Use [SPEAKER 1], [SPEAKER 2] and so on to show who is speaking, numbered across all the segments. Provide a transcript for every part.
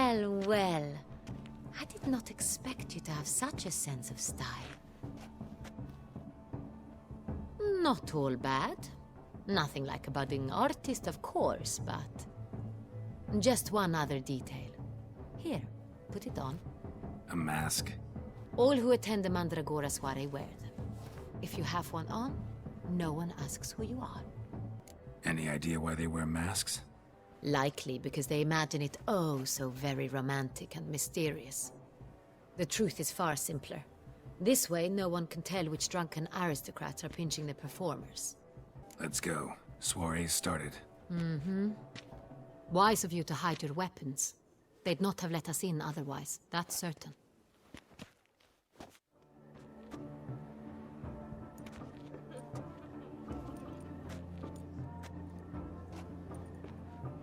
[SPEAKER 1] Well, well. I did not expect you to have such a sense of style. Not all bad. Nothing like a budding artist, of course, but... Just one other detail. Here, put it on.
[SPEAKER 2] A mask?
[SPEAKER 1] All who attend the Mandragora soiree wear them. If you have one on, no one asks who you are.
[SPEAKER 2] Any idea why they wear masks?
[SPEAKER 1] Likely because they imagine it oh so very romantic and mysterious. The truth is far simpler. This way, no one can tell which drunken aristocrats are pinching the performers.
[SPEAKER 2] Let's go. Soiree's started.
[SPEAKER 1] Mm-hmm. Wise of you to hide your weapons. They'd not have let us in otherwise, that's certain.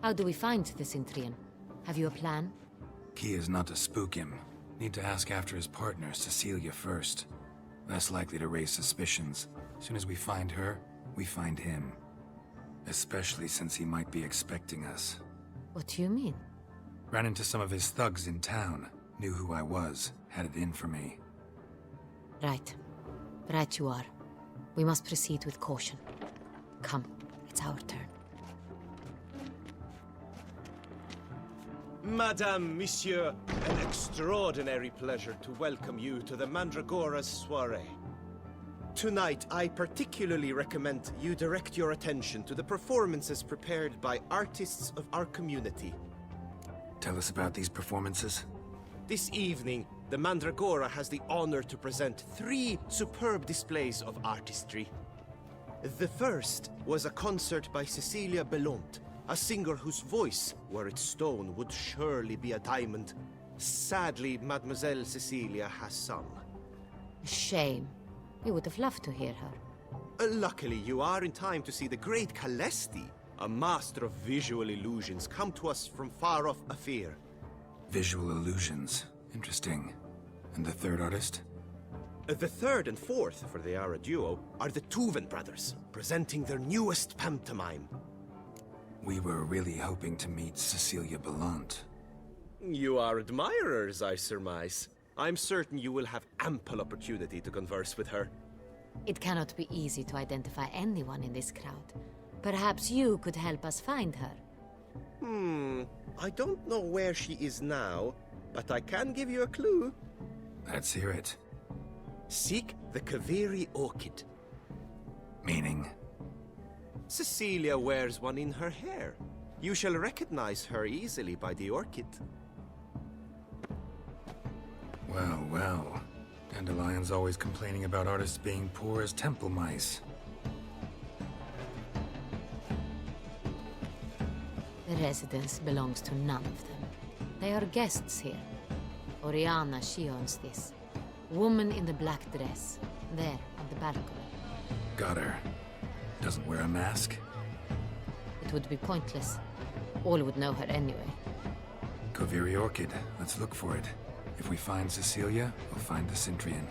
[SPEAKER 1] How do we find the Cintrian? Have you a plan?
[SPEAKER 2] Key is not to spook him. Need to ask after his partner, Cecilia, first. Less likely to raise suspicions. As soon as we find her, we find him. Especially since he might be expecting us.
[SPEAKER 1] What do you mean?
[SPEAKER 2] Ran into some of his thugs in town. Knew who I was. Had it in for me.
[SPEAKER 1] Right. Right you are. We must proceed with caution. Come, it's our turn.
[SPEAKER 3] Madame, Monsieur, an extraordinary pleasure to welcome you to the Mandragora's soiree. Tonight, I particularly recommend you direct your attention to the performances prepared by artists of our community.
[SPEAKER 2] Tell us about these performances.
[SPEAKER 3] This evening, the Mandragora has the honor to present 3 superb displays of artistry. The first was a concert by Cecilia Belont, a singer whose voice, were it stone, would surely be a diamond. Sadly, Mademoiselle Cecilia has sung.
[SPEAKER 1] Shame. We would have loved to hear her.
[SPEAKER 3] Luckily, you are in time to see the great Calesti, a master of visual illusions, come to us from far off Afir.
[SPEAKER 2] Visual illusions. Interesting. And the third artist?
[SPEAKER 3] The third and fourth, for they are a duo, are the Tuven brothers, presenting their newest pantomime.
[SPEAKER 2] We were really hoping to meet Cecilia Belont.
[SPEAKER 3] You are admirers, I surmise. I'm certain you will have ample opportunity to converse with her.
[SPEAKER 1] It cannot be easy to identify anyone in this crowd. Perhaps you could help us find her.
[SPEAKER 3] I don't know where she is now, but I can give you a clue.
[SPEAKER 2] Let's hear it.
[SPEAKER 3] Seek the Kaviri orchid.
[SPEAKER 2] Meaning?
[SPEAKER 3] Cecilia wears one in her hair. You shall recognize her easily by the orchid.
[SPEAKER 2] Well, well. Dandelion's always complaining about artists being poor as temple mice.
[SPEAKER 1] The residence belongs to none of them. They are guests here. Oriana, she owns this. Woman in the black dress. There, on the balcony.
[SPEAKER 2] Got her. Doesn't wear a mask?
[SPEAKER 1] It would be pointless. All would know her anyway.
[SPEAKER 2] Kaviri Orchid. Let's look for it. If we find Cecilia, we'll find the Cintrian.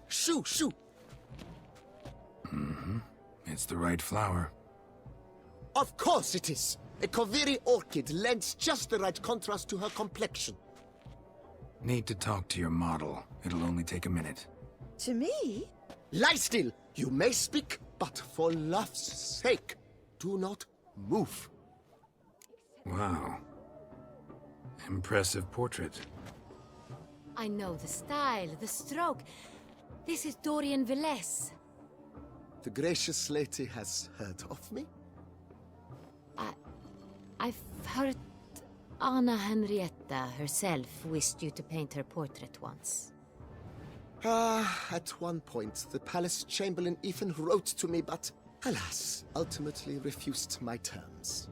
[SPEAKER 3] Shoo, shoo!
[SPEAKER 2] It's the right flower.
[SPEAKER 4] Of course it is! A Kaviri orchid lends just the right contrast to her complexion.
[SPEAKER 2] Need to talk to your model. It'll only take a minute.
[SPEAKER 5] To me?
[SPEAKER 4] Lie still! You may speak, but for love's sake, do not move.
[SPEAKER 2] Wow. Impressive portrait.
[SPEAKER 1] I know the style, the stroke. This is Dorian Velez.
[SPEAKER 4] The gracious lady has heard of me?
[SPEAKER 1] I've heard Anna Henrietta herself wished you to paint her portrait once.
[SPEAKER 4] At one point, the palace chamberlain even wrote to me, but, alas, ultimately refused my terms.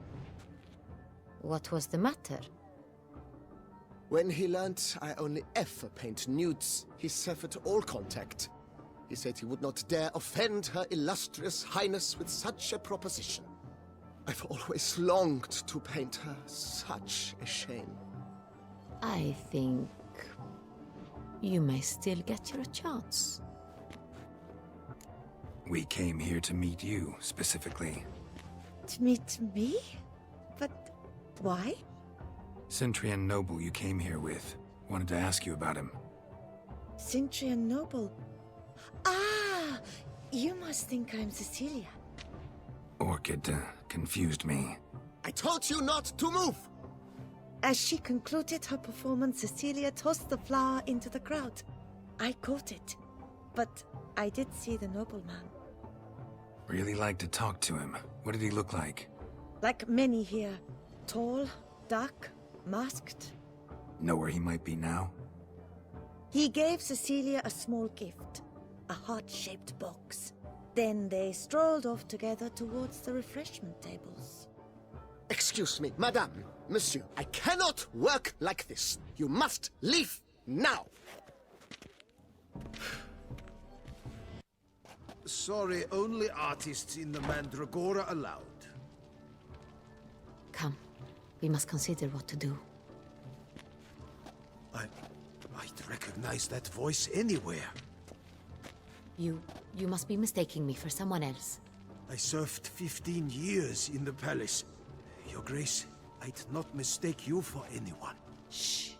[SPEAKER 1] What was the matter?
[SPEAKER 4] When he learnt I only ever paint nudes, he severed all contact. He said he would not dare offend her illustrious highness with such a proposition. I've always longed to paint her. Such a shame.
[SPEAKER 1] I think you may still get your chance.
[SPEAKER 2] We came here to meet you, specifically.
[SPEAKER 5] To meet me? But why?
[SPEAKER 2] Centrian noble you came here with. Wanted to ask you about him.
[SPEAKER 5] Cintrian Noble. Ah! You must think I'm Cecilia.
[SPEAKER 2] Orchid confused me.
[SPEAKER 4] I told you not to move!
[SPEAKER 5] As she concluded her performance, Cecilia tossed the flower into the crowd. I caught it, but I did see the nobleman.
[SPEAKER 2] Really like to talk to him. What did he look like?
[SPEAKER 5] Like many here. Tall, dark, masked.
[SPEAKER 2] Know where he might be now?
[SPEAKER 5] He gave Cecilia a small gift, a heart-shaped box. Then they strolled off together towards the refreshment tables.
[SPEAKER 4] Excuse me, madame, monsieur. I cannot work like this. You must leave now.
[SPEAKER 6] Sorry, only artists in the Mandragora allowed.
[SPEAKER 1] Come. We must consider what to do.
[SPEAKER 6] I'd recognize that voice anywhere.
[SPEAKER 1] You must be mistaking me for someone else.
[SPEAKER 6] I served 15 years in the palace. Your Grace, I'd not mistake you for anyone.
[SPEAKER 1] Shh.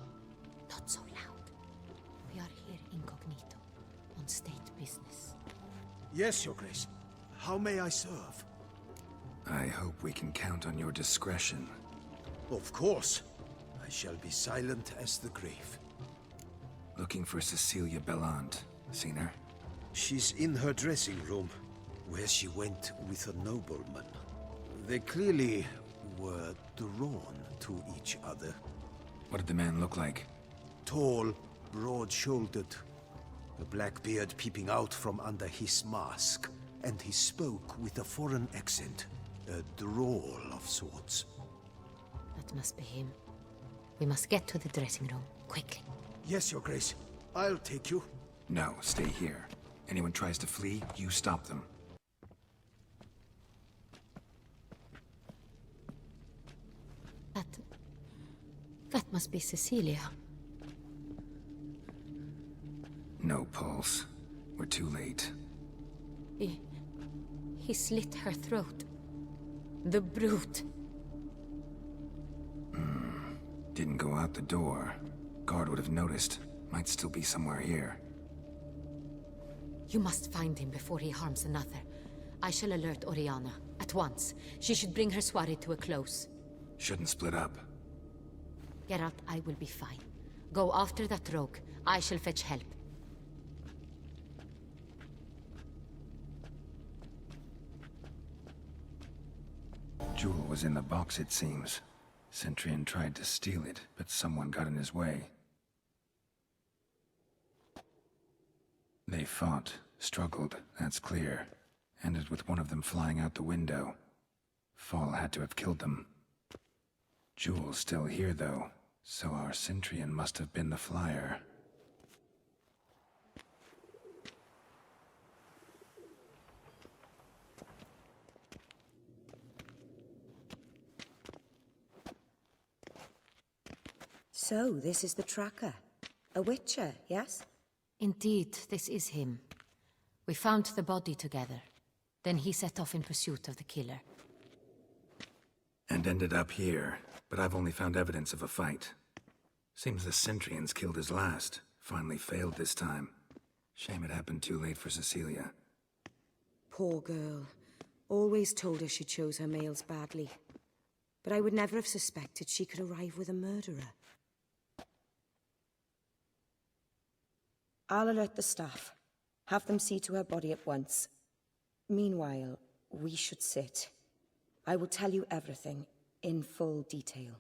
[SPEAKER 1] Not so loud. We are here incognito, on state business.
[SPEAKER 6] Yes, Your Grace. How may I serve?
[SPEAKER 2] I hope we can count on your discretion.
[SPEAKER 6] Of course. I shall be silent as the grave.
[SPEAKER 2] Looking for Cecilia Bellant. Seen her?
[SPEAKER 6] She's in her dressing room, where she went with a nobleman. They clearly were drawn to each other.
[SPEAKER 2] What did the man look like?
[SPEAKER 6] Tall, broad-shouldered, a black beard peeping out from under his mask, and he spoke with a foreign accent, a drawl of sorts.
[SPEAKER 1] That must be him. We must get to the dressing room, quickly.
[SPEAKER 6] Yes, Your Grace. I'll take you.
[SPEAKER 2] No, stay here. Anyone tries to flee, you stop them.
[SPEAKER 1] That must be Cecilia.
[SPEAKER 2] No pulse. We're too late.
[SPEAKER 1] He slit her throat. The brute.
[SPEAKER 2] Didn't go out the door. Guard would have noticed. Might still be somewhere here.
[SPEAKER 1] You must find him before he harms another. I shall alert Oriana, at once. She should bring her soirée to a close.
[SPEAKER 2] Shouldn't split up.
[SPEAKER 1] Geralt, I will be fine. Go after that rogue. I shall fetch help.
[SPEAKER 2] Jewel was in the box, it seems. Centrian tried to steal it, but someone got in his way. They fought, struggled, that's clear. Ended with one of them flying out the window. Fall had to have killed them. Jewel's still here, though, so our Centrian must have been the flyer.
[SPEAKER 7] So, this is the tracker. A witcher, yes?
[SPEAKER 1] Indeed, this is him. We found the body together. Then he set off in pursuit of the killer.
[SPEAKER 2] And ended up here, but I've only found evidence of a fight. Seems the Centrians killed his last. Finally failed this time. Shame it happened too late for Cecilia.
[SPEAKER 7] Poor girl. Always told her she chose her males badly. But I would never have suspected she could arrive with a murderer. I'll alert the staff. Have them see to her body at once. Meanwhile, we should sit. I will tell you everything, in full detail.